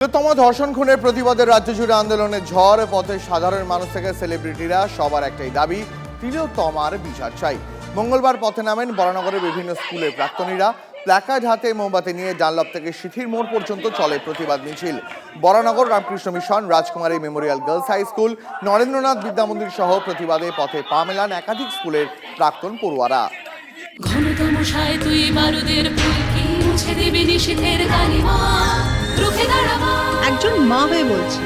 তম ধর্ষণ খুনের প্রতিবাদে রাজ্য জুড়ে আন্দোলনের ঝড়। পথে সাধারণ মানুষ থেকে সেলিব্রিটিরা সবার একটাই দাবি, তিলোত্তমার বিচার চাই। মঙ্গলবার পথে নামেন বরানগরের বিভিন্ন স্কুলের প্রাক্তনীরা। প্ল্যাকার্ড হাতে মোমবাতি নিয়ে ডানলপ থেকে সিথির মোড় পর্যন্ত চলে প্রতিবাদ মিছিল। Baranagar Ramakrishna Mission, Rajkumari Memorial Girls High School, Narendranath Vidyamandir সহ প্রতিবাদে পথে পা মেলান একাধিক স্কুলের প্রাক্তন পড়ুয়ারা। ঘনতমশায় তুই বারুদের ফুলকি মুছে দিবি নিশীথের কালিমা, রুখে দাঁড়াবা। একজন মা হয়ে বলছি,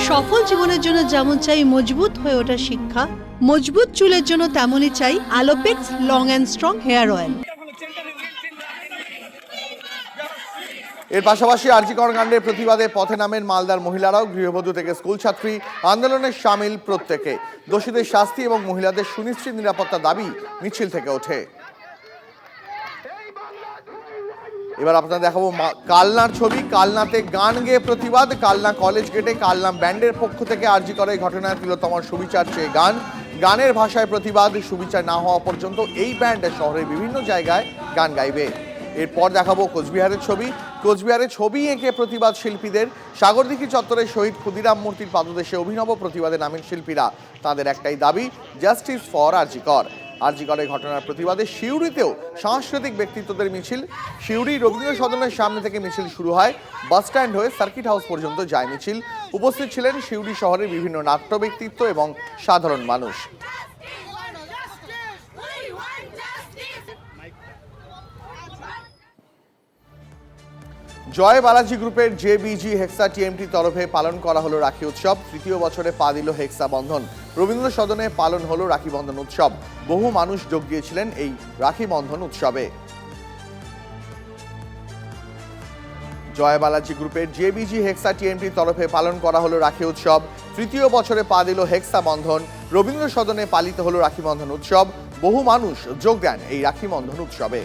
সফল জীবনের জন্য যেমন চাই মজবুত হয়ে ওঠা শিক্ষা, মজবুত চুলের জন্য তেমনই চাই Alopex long and strong hair oil. এর পাশাপাশি আরজিকর কাণ্ডের প্রতিবাদে পথে নামেন মালদার মহিলারাও। গৃহবধূ থেকে স্কুল ছাত্রী আন্দোলনে সামিল প্রত্যেকে। দোষীদের শাস্তি এবং মহিলাদের সুনিশ্চিত নিরাপত্তা দাবি মিছিল থেকে ওঠে। এবার আপনাদের দেখাবো কালনার ছবি। কালনাতে গান গেয়ে প্রতিবাদ। কালনা কলেজ গেটে কালনা ব্যান্ডের পক্ষ থেকে আরজিকরের ঘটনায় তিলোত্তমার সুবিচার চেয়ে গানের ভাষায় প্রতিবাদ। সুবিচার না হওয়া পর্যন্ত এই ব্যান্ড শহরের বিভিন্ন জায়গায় গান গাইবে। এরপর দেখাবো কোচবিহারের ছবি। কোচবিহারে ছবি এঁকে প্রতিবাদ শিল্পীদের। সাগরদিঘি চত্বরে শহীদ ক্ষুদিরাম মূর্তির পাদদেশে অভিনব প্রতিবাদে নামেন শিল্পীরা। তাদের একটাই দাবি, জাস্টিস ফর আরজিকর। আরজিকরের ঘটনার প্রতিবাদে সিউড়িতেও সাংস্কৃতিক ব্যক্তিত্বদের মিছিল। সিউড়ি রবীন্দ্র সদনের সামনে থেকে মিছিল শুরু হয়, বাস স্ট্যান্ড হয়ে সার্কিট হাউস পর্যন্ত যায় মিছিল। উপস্থিত ছিলেন সিউড়ি শহরের বিভিন্ন নাট্য ব্যক্তিত্ব এবং সাধারণ মানুষ। জয় বালাজি গ্রুপের জেবিজি হেক্সা টিএমটি তরফে পালন করা হলো রাখি উৎসব। তৃতীয় বছরে পা দিল হেক্সা বন্ধন। রবীন্দ্র সদনে পালন হলো রাখি বন্ধন উৎসব। বহু মানুষ যোগ দিয়েছিলেন এই রাখি বন্ধন উৎসবে। জয় বালাজি গ্রুপের জেবিজি হেক্সা টিএমটি তরফে পালন করা হলো রাখি উৎসব। তৃতীয় বছরে পা দিল হেক্সা বন্ধন। রবীন্দ্র সদনে পালিত হলো রাখি বন্ধন উৎসব। বহু মানুষ যোগ দেন এই রাখি বন্ধন উৎসবে।